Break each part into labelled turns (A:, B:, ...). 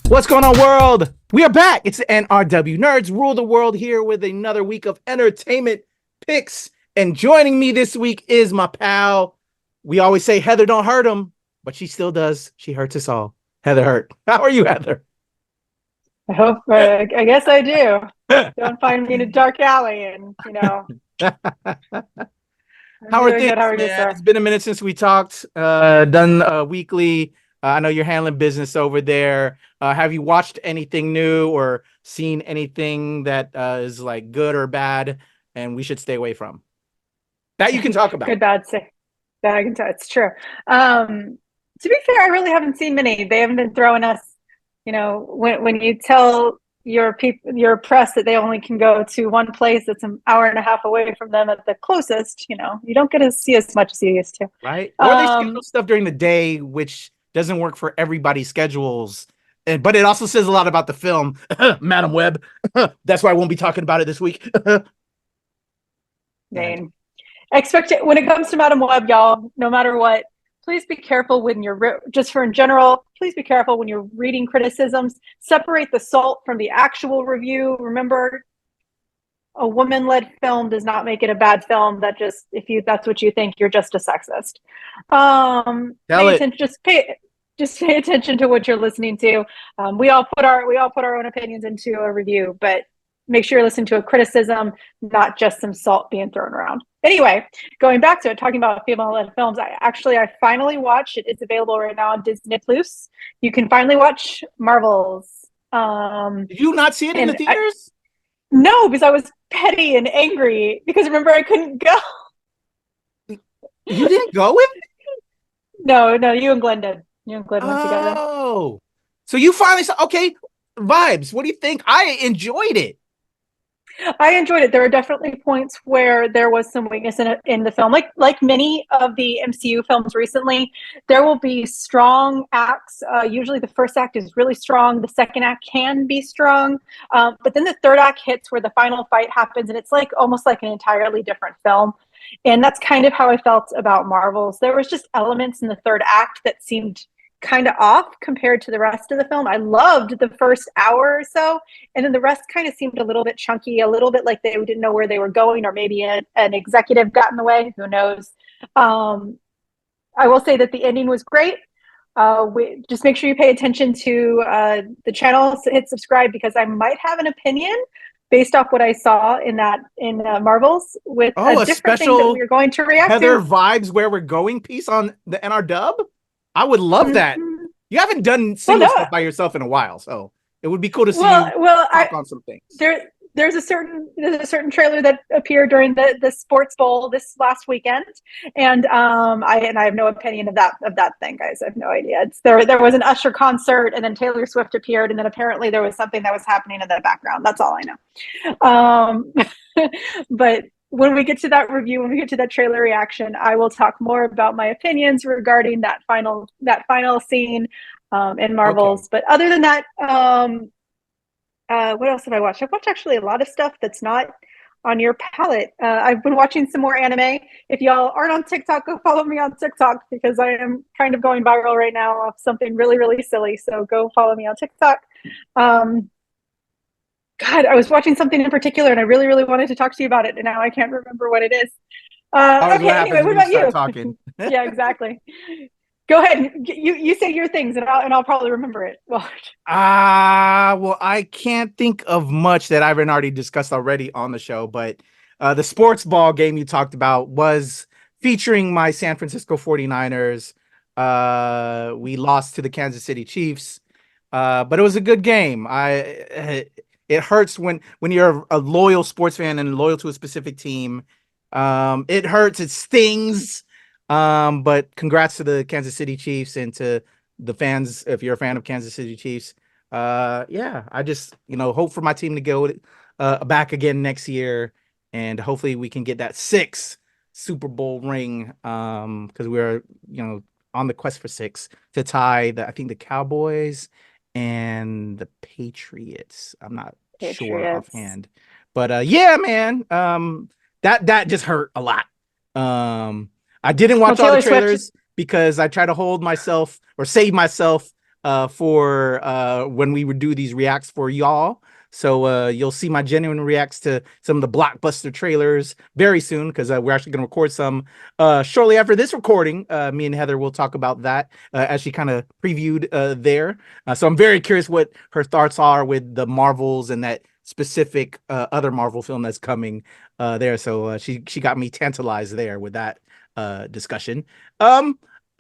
A: What's going on, world? We are back. It's the NRW Nerds Rule the World here with another week of entertainment picks. And joining me this week is my pal. We always say Heather don't hurt him, but she still does. She hurts us all. Heather Hurt. How are you, Heather?
B: I hope. I guess I do. Don't find me in a dark alley, and
A: How are things,
B: good. How are you,
A: man?
B: sir?
A: It's been a minute since we talked. Done weekly. I know you're handling business over there. Have you watched anything new or seen anything that is like good or bad and we should stay away from? That you can talk about.
B: Good, bad, sick. That I can tell. It's true. To be fair, I really haven't seen many. They haven't been throwing us. When you tell your press that they only can go to one place that's an hour and a half away from them at the closest, you don't get to see as much as you used to.
A: Right. Or they schedule stuff during the day, which doesn't work for everybody's schedules. But it also says a lot about the film, Madam Web. That's why I won't be talking about it this week.
B: When it comes to Madam Web, y'all, no matter what, please be careful when you're please be careful when you're reading criticisms. Separate the salt from the actual review. Remember, a woman-led film does not make it a bad film. If that's what you think, you're just a sexist. Just pay attention to what you're listening to. We all put our own opinions into a review, but make sure you're listening to a criticism, not just some salt being thrown around. Anyway, going back to it, talking about female-led films, I finally watched it. It's available right now on Disney Plus. You can finally watch Marvels.
A: Did you not see it in the theaters?
B: No, because I was petty and angry because remember I couldn't go.
A: You didn't go with me?
B: No, you and Glenn did. You and Glenn went together.
A: Oh, so you finally saw? Okay, vibes. What do you think? I enjoyed it.
B: I enjoyed it. There are definitely points where there was some weakness in the film. Like many of the MCU films recently, there will be strong acts. Usually the first act is really strong. The second act can be strong. But then the third act hits where the final fight happens, and it's almost like an entirely different film. And that's kind of how I felt about Marvels. There was just elements in the third act that seemed kind of off compared to the rest of the film. I loved the first hour or so, and then the rest kind of seemed a little bit chunky, a little bit like they didn't know where they were going, or maybe an executive got in the way. Who knows? I will say that the ending was great. Just make sure you pay attention to the channel, hit subscribe, because I might have an opinion based off what I saw in Marvels with a different thing that we're going to react
A: Heather
B: to.
A: Vibes Where We're Going piece on the NRW. I would love that. You haven't done single stuff by yourself in a while, so it would be cool to see you talk on some things.
B: There's a certain trailer that appeared during the Sports Bowl this last weekend, and I have no opinion of that thing, guys. I have no idea. There was an Usher concert, and then Taylor Swift appeared, and then apparently there was something that was happening in the background. That's all I know. But when we get to that review, when we get to that trailer reaction, I will talk more about my opinions regarding that final scene in Marvels. Okay. But other than that, what else have I watched? I've watched actually a lot of stuff that's not on your palette. I've been watching some more anime. If y'all aren't on TikTok, go follow me on TikTok, because I am kind of going viral right now off something really, really silly. So go follow me on TikTok. God, I was watching something in particular, and I really, really wanted to talk to you about it, and now I can't remember what it is. Okay, anyway, what about you?
A: Talking.
B: Yeah, exactly. Go ahead. You say your things, and I'll probably remember it. Well,
A: I can't think of much that I've already discussed already on the show, but the sports ball game you talked about was featuring my San Francisco 49ers. We lost to the Kansas City Chiefs, but it was a good game. It hurts when you're a loyal sports fan and loyal to a specific team. It hurts. It stings. But congrats to the Kansas City Chiefs and to the fans. If you're a fan of Kansas City Chiefs, I just, hope for my team to go back again next year. And hopefully we can get that 6th Super Bowl ring. Because we're, on the quest for 6 to tie I think the Cowboys and the Patriots. I'm not sure offhand, but yeah, man, that just hurt a lot. I didn't watch all the trailers because I try to hold myself or save myself for when we would do these reacts for y'all. So you'll see my genuine reacts to some of the blockbuster trailers very soon, because we're actually going to record some shortly after this recording. Me and Heather will talk about that as she kind of previewed there. So I'm very curious what her thoughts are with the Marvels and that specific other Marvel film that's coming there. So she got me tantalized there with that discussion.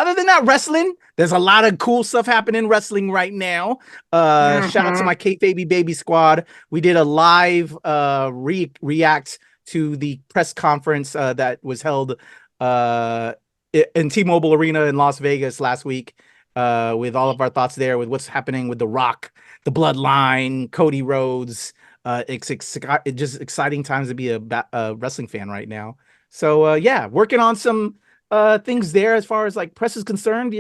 A: Other than that, wrestling, there's a lot of cool stuff happening in wrestling right now. Shout out to my Kate Baby squad. We did a live react to the press conference that was held in T-Mobile Arena in Las Vegas last week, with all of our thoughts there, with what's happening with The Rock, the Bloodline, Cody Rhodes. It's just exciting times to be a wrestling fan right now. So yeah, working on some things there as far as like press is concerned,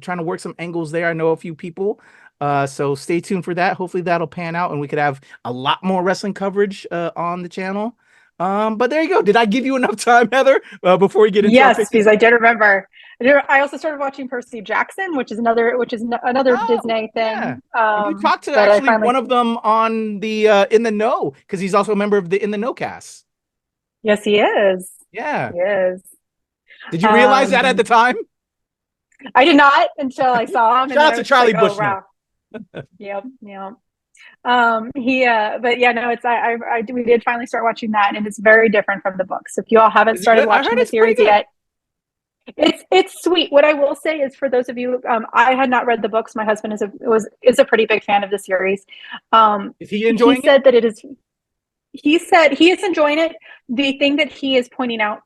A: trying to work some angles there. I know a few people, so stay tuned for that. Hopefully that'll pan out and we could have a lot more wrestling coverage on the channel. But there you go. Did I give you enough time, Heather, before we get into
B: yes, because I did remember. I also started watching Percy Jackson, which is another Disney thing.
A: Yeah. You talked to actually one of them on the In the Know, because he's also a member of the In the Know cast.
B: Yes, he is.
A: Yeah,
B: he is.
A: Did you realize that at the time?
B: I did not until I saw him.
A: Shout out to Charlie Bushman.
B: Oh, wow. Yep. But yeah, no, we did finally start watching that, and it's very different from the books. If you all haven't started watching the series yet, it's sweet. What I will say is, for those of you, I had not read the books. My husband is a pretty big fan of the series.
A: Is he enjoying it?
B: He said that it is. He said he is enjoying it. The thing that he is pointing out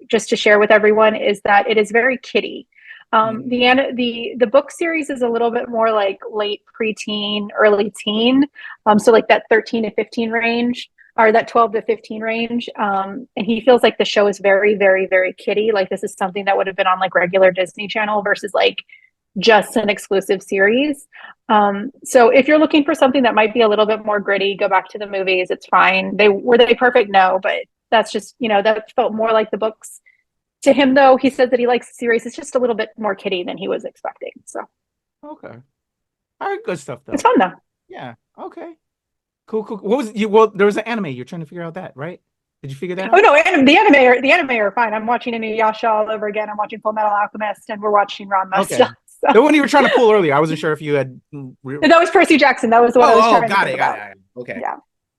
B: just to share with everyone is that it is very kiddie. The book series is a little bit more like late preteen, early teen. So like that 13 to 15 range, or that 12 to 15 range. And he feels like the show is very, very, very kiddie. Like this is something that would have been on like regular Disney Channel versus like just an exclusive series. So if you're looking for something that might be a little bit more gritty, go back to the movies. It's fine. Were they perfect? No, but that's just, that felt more like the books to him, though. He says that he likes the series. It's just a little bit more kiddie than he was expecting. So
A: okay, all right, good stuff though.
B: It's fun though.
A: Yeah. Okay. Cool. What was you? Well, there was an anime. You're trying to figure out that, right? Did you figure that out?
B: Oh no, the anime are fine. I'm watching Inuyasha all over again. I'm watching Full Metal Alchemist, and we're watching Ranma.
A: Okay. So. The one you were trying to pull earlier, I wasn't sure if you had.
B: That was Percy Jackson. That was the one I was trying to
A: got it. Okay. Yeah.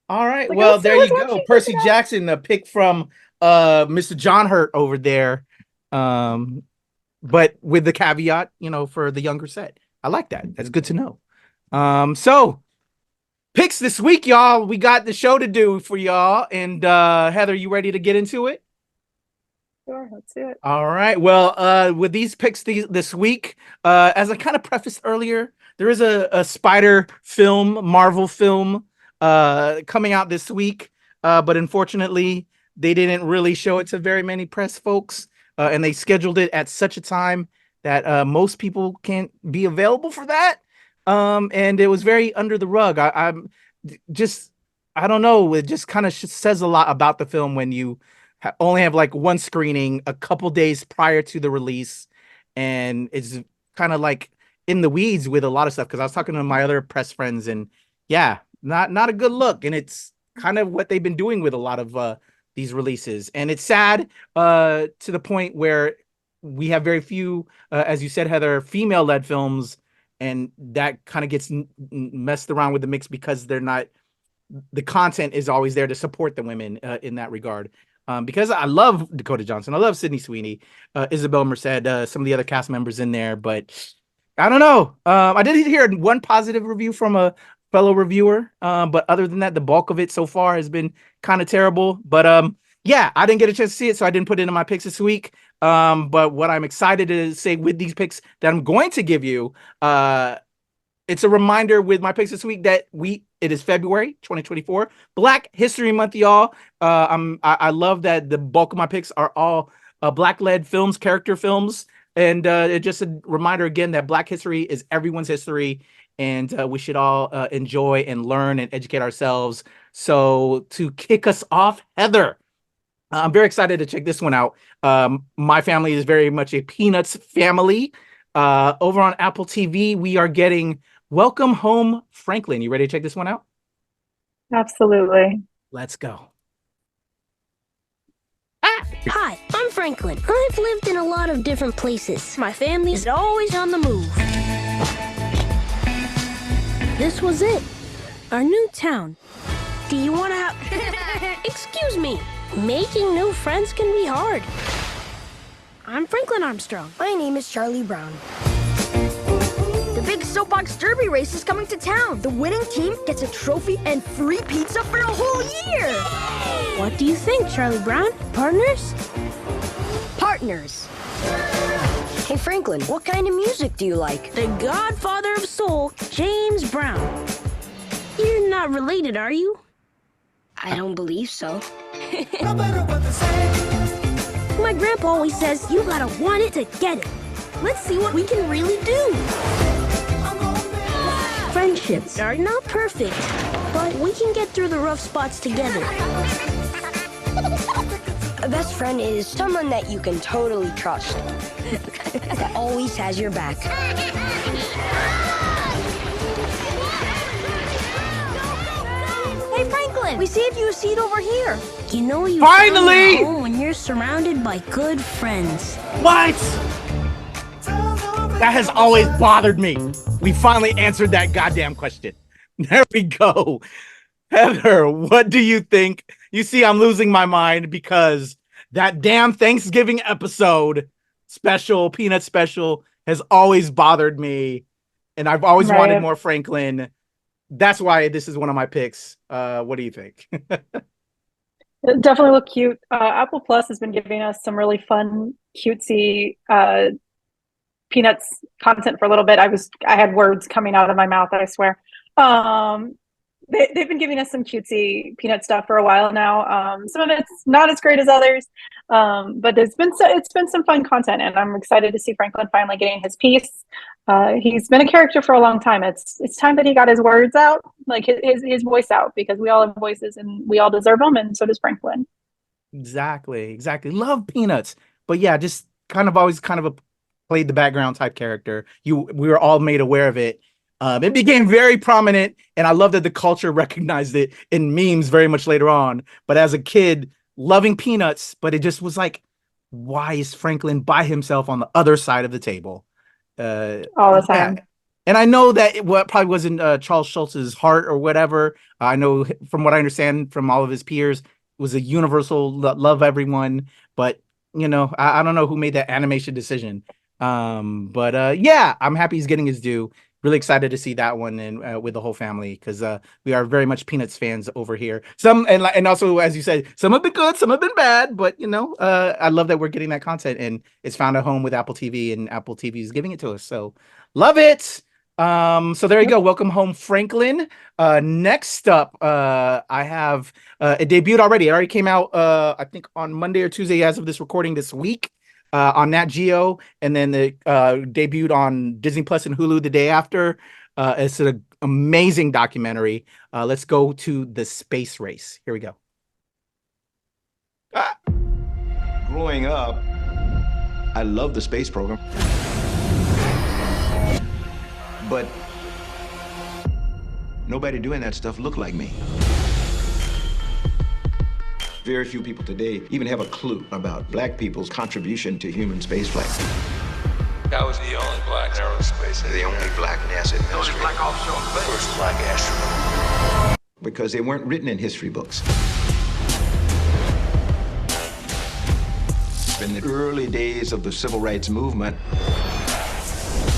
A: All right. Well, there you go. Percy Jackson, a pick from Mr. John Hurt over there, but with the caveat, for the younger set. I like that. That's good to know. So picks this week, y'all. We got the show to do for y'all, and Heather, you ready to get into it?
B: Sure, let's do it.
A: All right. Well, with these picks this week, as I kind of prefaced earlier, there is a Spider film, Marvel film, coming out this week. But unfortunately, they didn't really show it to very many press folks, and they scheduled it at such a time that most people can't be available for that. And it was very under the rug. I don't know. It just kind of says a lot about the film when you only have like one screening a couple days prior to the release, and it's kind of like in the weeds with a lot of stuff. Because I was talking to my other press friends, and yeah, not a good look. And it's kind of what they've been doing with a lot of these releases, and it's sad to the point where we have very few, as you said, Heather, female-led films, and that kind of gets messed around with the mix because they're not. The content is always there to support the women in that regard. Because I love Dakota Johnson, I love Sydney Sweeney, Isabel Merced, some of the other cast members in there, but I don't know. I did hear one positive review from a fellow reviewer, but other than that, the bulk of it so far has been kind of terrible. But yeah, I didn't get a chance to see it, so I didn't put it in my picks this week. But what I'm excited to say with these picks that I'm going to give you, it's a reminder with my picks this week that it is February 2024, Black History Month, y'all. I love that the bulk of my picks are all Black-led films, character films, and it's just a reminder again that Black history is everyone's history, and we should all enjoy and learn and educate ourselves. So to kick us off, Heather, I'm very excited to check this one out. My family is very much a Peanuts family. Over on Apple TV, we are getting Welcome Home, Franklin. You ready to check this one out?
B: Absolutely.
A: Let's go.
C: Hi, I'm Franklin. I've lived in a lot of different places. My family is always on the move. This was it. Our new town. Do you want to have... Excuse me. Making new friends can be hard. I'm Franklin Armstrong.
D: My name is Charlie Brown. The big soapbox derby race is coming to town. The winning team gets a trophy and free pizza for a whole year.
C: What do you think, Charlie Brown? Partners?
D: Partners. Hey, Franklin, what kind of music do you like?
C: The godfather of soul, James Brown. You're not related, are you?
D: I don't believe so.
C: My grandpa always says you gotta want it to get it. Let's see what we can really do. Friendships are not perfect, but we can get through the rough spots together.
D: A best friend is someone that you can totally trust. That always has your back.
C: Hey, Franklin, we saved you a seat over here. You know you
A: Finally!
C: found home when you're surrounded by good friends.
A: What? That has always bothered me. We finally answered that goddamn question. There we go. Heather, what do you think? You see, I'm losing my mind because that damn Thanksgiving episode special, Peanut special, has always bothered me. And I've always wanted more Franklin. That's why this is one of my picks. What do you think?
B: It definitely look cute. Apple Plus has been giving us some really fun, cutesy Peanuts content for a little bit. I had words coming out of my mouth, I swear. They've been giving us some cutesy Peanut stuff for a while now. Some of it's not as great as others, but it's been some fun content, and I'm excited to see Franklin finally getting his piece. He's been a character for a long time. It's time that he got his words out, like his voice out, because we all have voices and we all deserve them, and so does Franklin.
A: Exactly. Love Peanuts, but yeah, just always played the background type character. We were all made aware of it. It became very prominent, and I love that the culture recognized it in memes very much later on. But as a kid, loving Peanuts, but it just was like, why is Franklin by himself on the other side of the table?
B: All the time.
A: Yeah. And I know that it probably wasn't Charles Schultz's heart or whatever. I know from what I understand from all of his peers, it was a universal love everyone. But, I don't know who made that animation decision. But yeah, I'm happy he's getting his due. Really excited to see that one and with the whole family, because we are very much Peanuts fans over here. Some and also, as you said, some have been good, some have been bad, but I love that we're getting that content, and it's found a home with Apple TV, and Apple TV is giving it to us. So love it. So there you go. Welcome home, Franklin. Next up, I have it debuted already. It already came out I think on Monday or Tuesday as of this recording this week. On Nat Geo, and then it debuted on Disney Plus and Hulu the day after. It's an amazing documentary. Let's go to The Space Race. Here we go.
E: Growing up, I loved the space program. But nobody doing that stuff looked like me. Very few people today even have a clue about black people's contribution to human spaceflight.
F: I was the only black aerospace.
E: The only black NASA administrator.
F: Black offshore. First black astronaut.
E: Because they weren't written in history books. In the early days of the civil rights movement,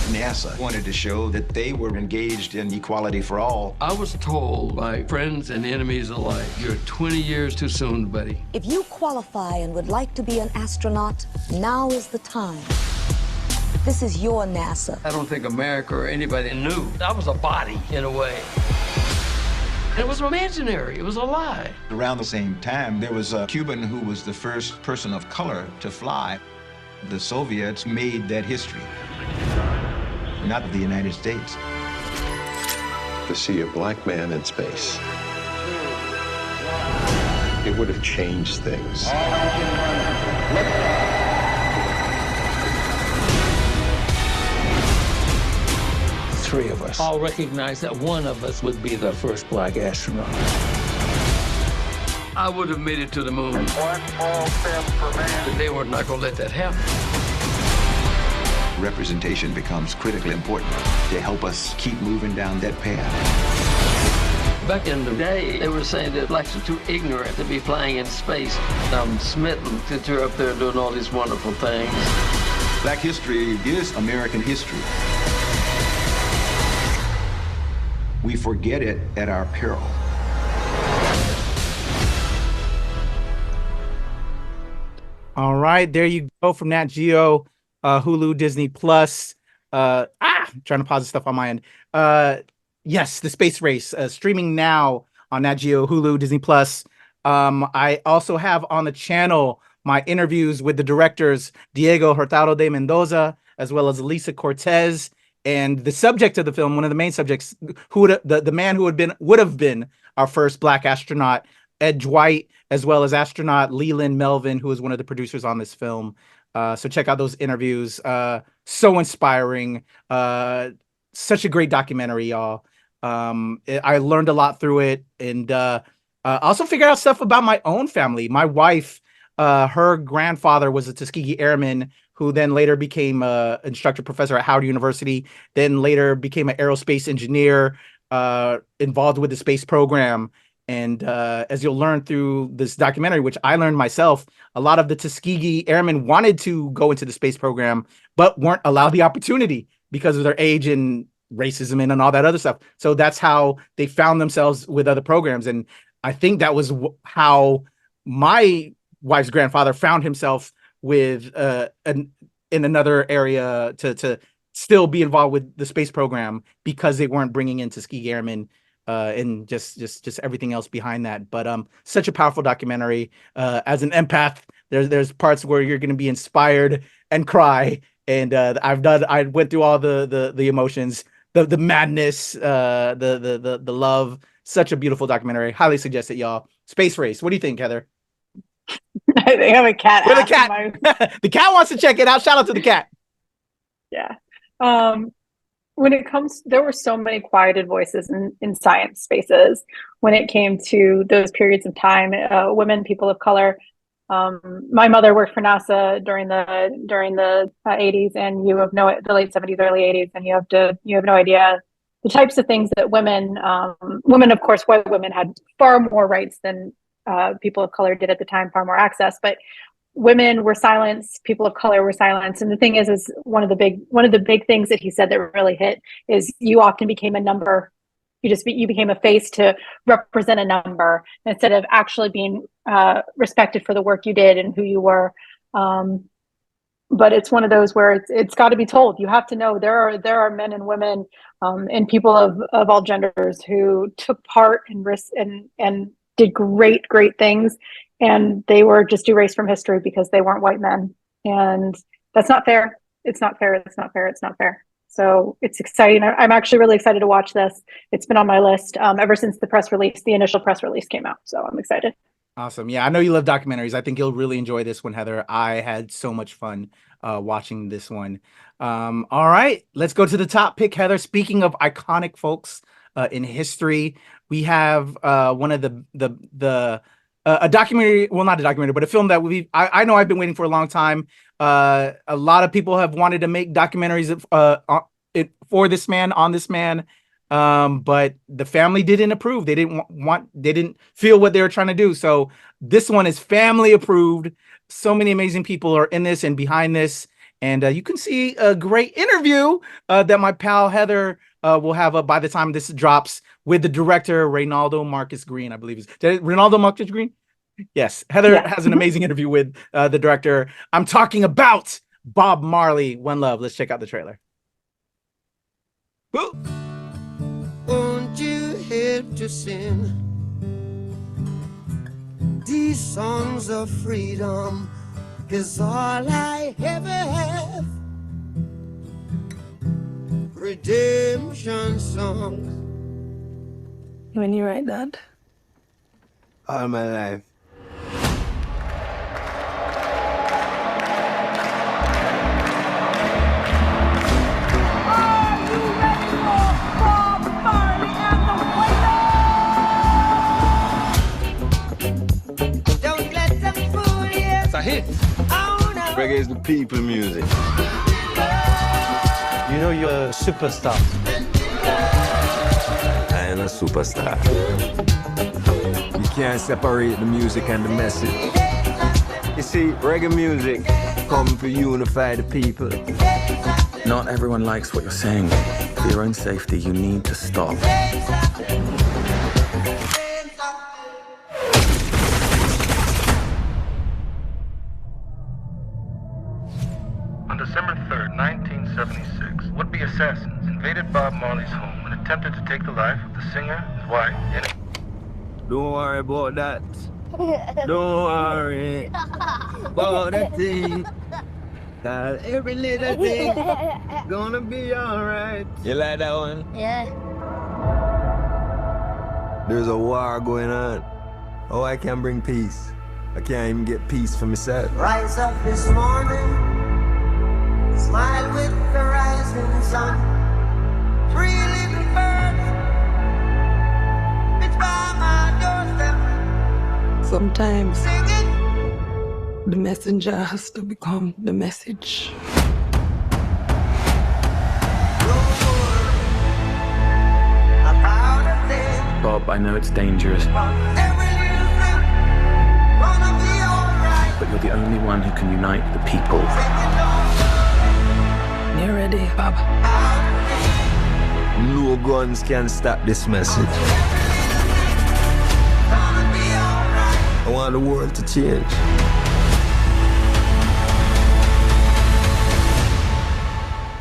E: NASA wanted to show that they were engaged in equality for all.
F: I was told by friends and enemies alike, you're 20 years too soon, buddy.
G: If you qualify and would like to be an astronaut, now is the time. This is your NASA.
F: I don't think America or anybody knew. I was a body, in a way. It was imaginary. It was a lie.
E: Around the same time, there was a Cuban who was the first person of color to fly. The Soviets made that history. Not the United States.
H: To see a black man in space, it would have changed things.
I: three of us all recognized that one of us would be the first black astronaut.
F: I would have made it to the moon. One small step for man. But they were not going to let that happen.
E: Representation becomes critically important to help us keep moving down that path.
F: Back in the day, they were saying that blacks are too ignorant to be flying in space. I'm smitten that you're up there doing all these wonderful things.
E: Black history is American history. We forget it at our peril.
A: All right, there you go from Nat Geo, Hulu, Disney Plus. Trying to pause the stuff on my end. Yes, The Space Race, streaming now on Nat Geo, Hulu, Disney Plus. I also have on the channel my interviews with the directors Diego Hurtado de Mendoza, as well as Elisa Cortez, and the subject of the film, one of the main subjects, the man who would have been our first black astronaut, Ed Dwight, as well as astronaut Leland Melvin, who is one of the producers on this film. So check out those interviews. So inspiring. Such a great documentary, y'all. I learned a lot through it, and also figured out stuff about my own family. My wife, her grandfather was a Tuskegee Airman who then later became an instructor professor at Howard University, then later became an aerospace engineer involved with the space program. And as you'll learn through this documentary, which I learned myself, a lot of the Tuskegee Airmen wanted to go into the space program, but weren't allowed the opportunity because of their age and racism and all that other stuff. So that's how they found themselves with other programs. And I think that was how my wife's grandfather found himself with in another area to still be involved with the space program, because they weren't bringing in Tuskegee Airmen and just everything else behind that. But such a powerful documentary. As an empath, there's parts where you're going to be inspired and cry. And I went through all the emotions, the madness, the love. Such a beautiful documentary. Highly suggest it, y'all. Space Race. What do you think, Heather?
B: They have a cat.
A: Where the cat? The cat wants to check it out. Shout out to the cat.
B: Yeah. When it comes, there were so many quieted voices in science spaces when it came to those periods of time. Women, people of color. My mother worked for NASA during the 80s, and the late 70s, early 80s, and you have no idea the types of things that women, of course, white women had far more rights than people of color did at the time, far more access, but women were silenced, people of color were silenced. And the thing is one of the big things that he said that really hit is you often became a number. You became a face to represent a number instead of actually being respected for the work you did and who you were. But it's one of those where it's got to be told. You have to know there are men and women and people of all genders who took part and risk and did great things, and they were just erased from history because they weren't white men. And that's not fair. It's not fair. It's not fair. It's not fair. So it's exciting. I'm actually really excited to watch this. It's been on my list ever since the initial press release came out. So I'm excited.
A: Awesome. Yeah, I know you love documentaries. I think you'll really enjoy this one, Heather. I had so much fun watching this one. All right, let's go to the top pick, Heather. Speaking of iconic folks in history, we have one of a documentary, well, not a documentary, but a film that I know I've been waiting for a long time. A lot of people have wanted to make documentaries for this man, on this man. But the family didn't approve. They didn't feel what they were trying to do. So this one is family approved. So many amazing people are in this and behind this. And you can see a great interview that my pal Heather will have up by the time this drops with the director, Reynaldo Marcus Green, I believe. Reynaldo Marcus Green? Yes. Heather has an amazing interview with the director. I'm talking about Bob Marley, One Love. Let's check out the trailer. Woo!
J: Won't you help to sing these songs of freedom? Is all I ever have. Redemption songs.
K: When you write that?
J: All my life.
L: Are you ready for people music.
M: You know you're a superstar.
L: I am a superstar. You can't separate the music and the message. You see, reggae music come to unify the people.
N: Not everyone likes what you're saying. For your own safety, you need to stop.
O: On December 3rd, 1976, would-be assassins invaded Bob Marley's home and attempted to take the life of the singer, his wife, and...
L: Don't worry about that. Don't worry about that thing. Cause every little thing gonna be alright. You like that one?
D: Yeah.
L: There's a war going on. Oh, I can't bring peace. I can't even get peace for myself.
J: Rise up this morning, smile with the rising sun. Three little birds, it's by my doorstep.
K: Sometimes the messenger has to become the message.
N: Bob, I know it's dangerous. But you're the only one who can unite the people.
K: You ready, Bob?
L: No guns can stop this message. I want the world to change.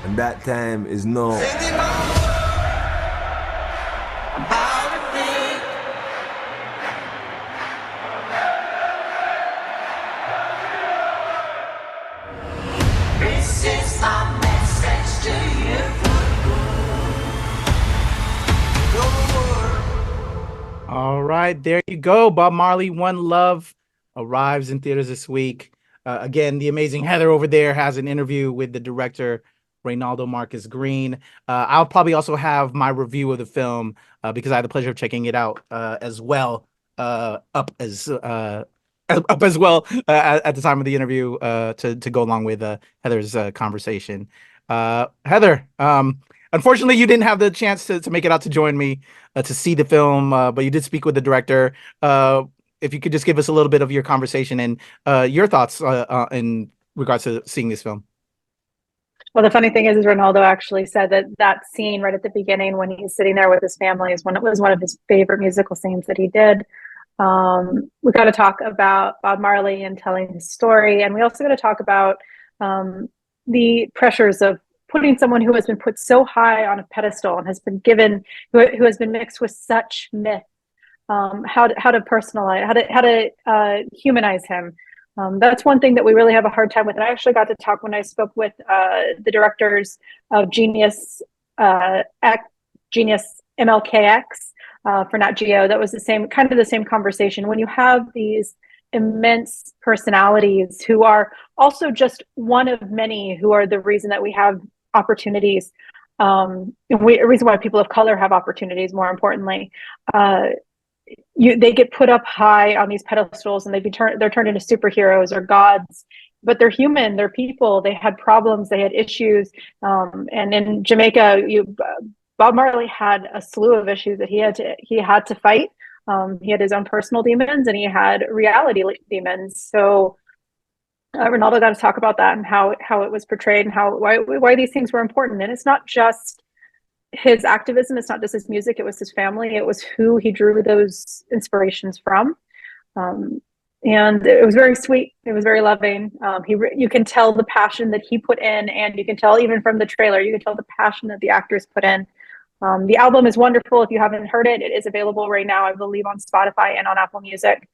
L: And that time is now.
J: This is my message to you.
A: All right, there you go. Bob Marley, One Love arrives in theaters this week. Again, the amazing Heather over there has an interview with the director, Reynaldo Marcus Green. I'll probably also have my review of the film because I had the pleasure of checking it out as well, up as well at the time of the interview to go along with Heather's conversation. Heather, unfortunately, you didn't have the chance to make it out to join me to see the film, but you did speak with the director. If you could just give us a little bit of your conversation and your thoughts in regards to seeing this film.
B: Well, the funny thing is Ronaldo actually said that scene right at the beginning when he's sitting there with his family was one of his favorite musical scenes that he did. We got to talk about Bob Marley and telling his story, and we also got to talk about the pressures of putting someone who has been put so high on a pedestal and has been given, who has been mixed with such myth, how to personalize, how to humanize him. That's one thing that we really have a hard time with. And I actually got to talk when I spoke with the directors of Genius MLKX for Nat Geo. That was the same conversation. When you have these immense personalities who are also just one of many who are the reason that we have opportunities, a reason why people of color have opportunities, more importantly, they get put up high on these pedestals and they're turned into superheroes or gods, but they're human, they're people, they had problems, they had issues. And in Jamaica, Bob Marley had a slew of issues that he had to fight. He had his own personal demons and he had reality demons. So Ronaldo got to talk about that and how it was portrayed and why these things were important. And it's not just his activism, it's not just his music, it was his family, it was who he drew those inspirations from. And it was very sweet, it was very loving. You can tell the passion that he put in, and you can tell even from the trailer, you can tell the passion that the actors put in. The album is wonderful. If you haven't heard it, it is available right now, I believe, on Spotify and on Apple Music.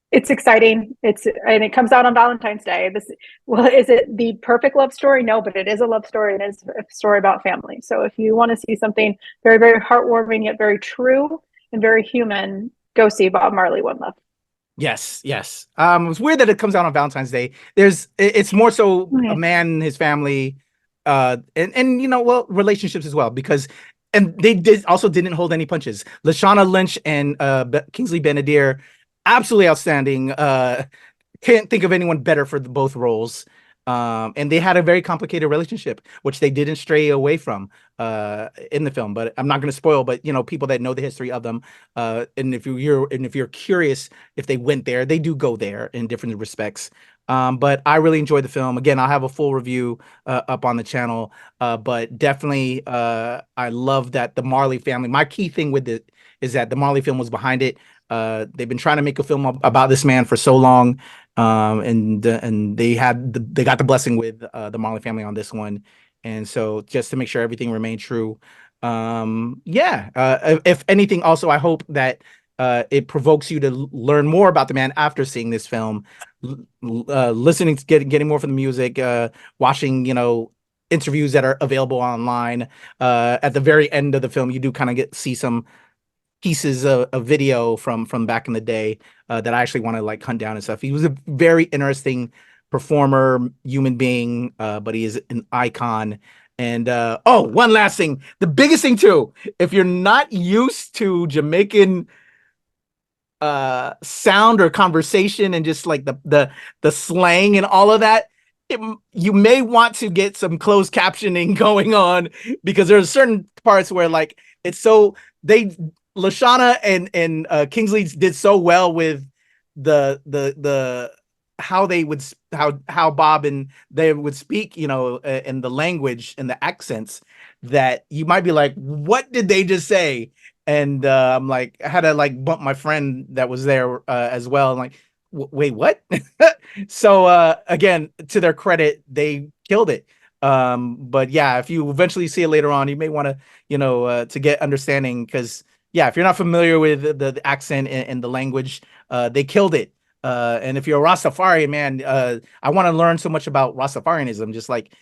B: It's exciting. And it comes out on Valentine's Day. Is it the perfect love story? No, but it is a love story, and it's a story about family. So if you want to see something very, very heartwarming yet very true and very human, go see Bob Marley, One Love.
A: Yes. It's weird that it comes out on Valentine's Day. It's more so a man and his family, and relationships as well, because they didn't hold any punches. Lashana Lynch and Kingsley Ben-Adir, absolutely outstanding can't think of anyone better for both roles. And they had a very complicated relationship, which they didn't stray away from in the film. But I'm not going to spoil. But people that know the history of them, and if you're curious if they went there, they do go there in different respects. But I really enjoyed the film. Again, I'll have a full review up on the channel. But definitely, I love that the Marley family. My key thing with it is that the Marley film was behind it. They've been trying to make a film about this man for so long. And they got the blessing with the Marley family on this one, and so just to make sure everything remained true. If anything, also I hope that it provokes you to learn more about the man after seeing this film, listening to getting more from the music, watching interviews that are available online. At the very end of the film, you do kind of see some pieces of video from back in the day that I actually want to like hunt down and stuff. He was a very interesting performer, human being, but he is an icon. And one last thing, the biggest thing too, if you're not used to Jamaican sound or conversation and just like the slang and all of that, you may want to get some closed captioning going on, because there's certain parts where like it's so Lashana and Kingsley did so well with the how Bob and they would speak, in the language and the accents, that you might be like, what did they just say? And I'm like, I had to like bump my friend that was there as well. I'm like, wait, what? So again, to their credit, they killed it. But yeah, if you eventually see it later on, you may want to, to get understanding, because yeah, if you're not familiar with the accent and the language, they killed it. And if you're a Rastafarian, man, I want to learn so much about Rastafarianism, just like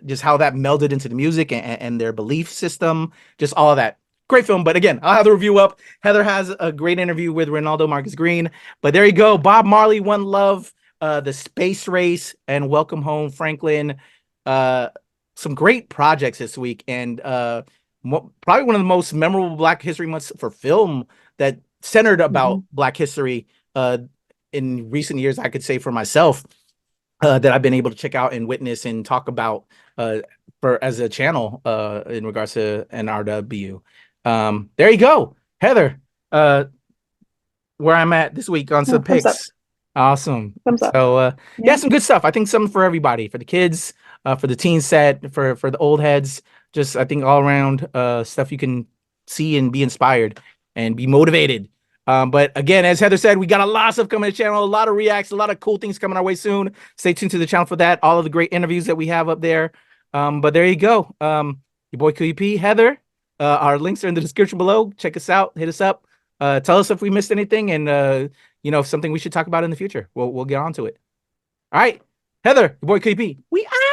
A: just how that melded into the music and their belief system, just all of that. Great film. But again, I'll have the review up. Heather has a great interview with Ronaldo Marcus Green. But there you go. Bob Marley, One Love, The Space Race, and Welcome Home, Franklin. Some great projects this week. And probably one of the most memorable Black History Months for film that centered about Black history in recent years, I could say for myself, that I've been able to check out and witness and talk about as a channel in regards to NRW. There you go, Heather. Where I'm at this week on some picks. Awesome. So yeah, some good stuff. I think something for everybody, for the kids, for the teen set, for the old heads. Just I think all around stuff you can see and be inspired and be motivated. But again, as Heather said, we got a lot of stuff coming to the channel, a lot of reacts, a lot of cool things coming our way soon. Stay tuned to the channel for that. All of the great interviews that we have up there. But there you go. Your boy Kuya, Heather. Our links are in the description below. Check us out. Hit us up. Tell us if we missed anything, and something we should talk about in the future. We'll get on to it. All right, Heather, your boy Kuya, we out.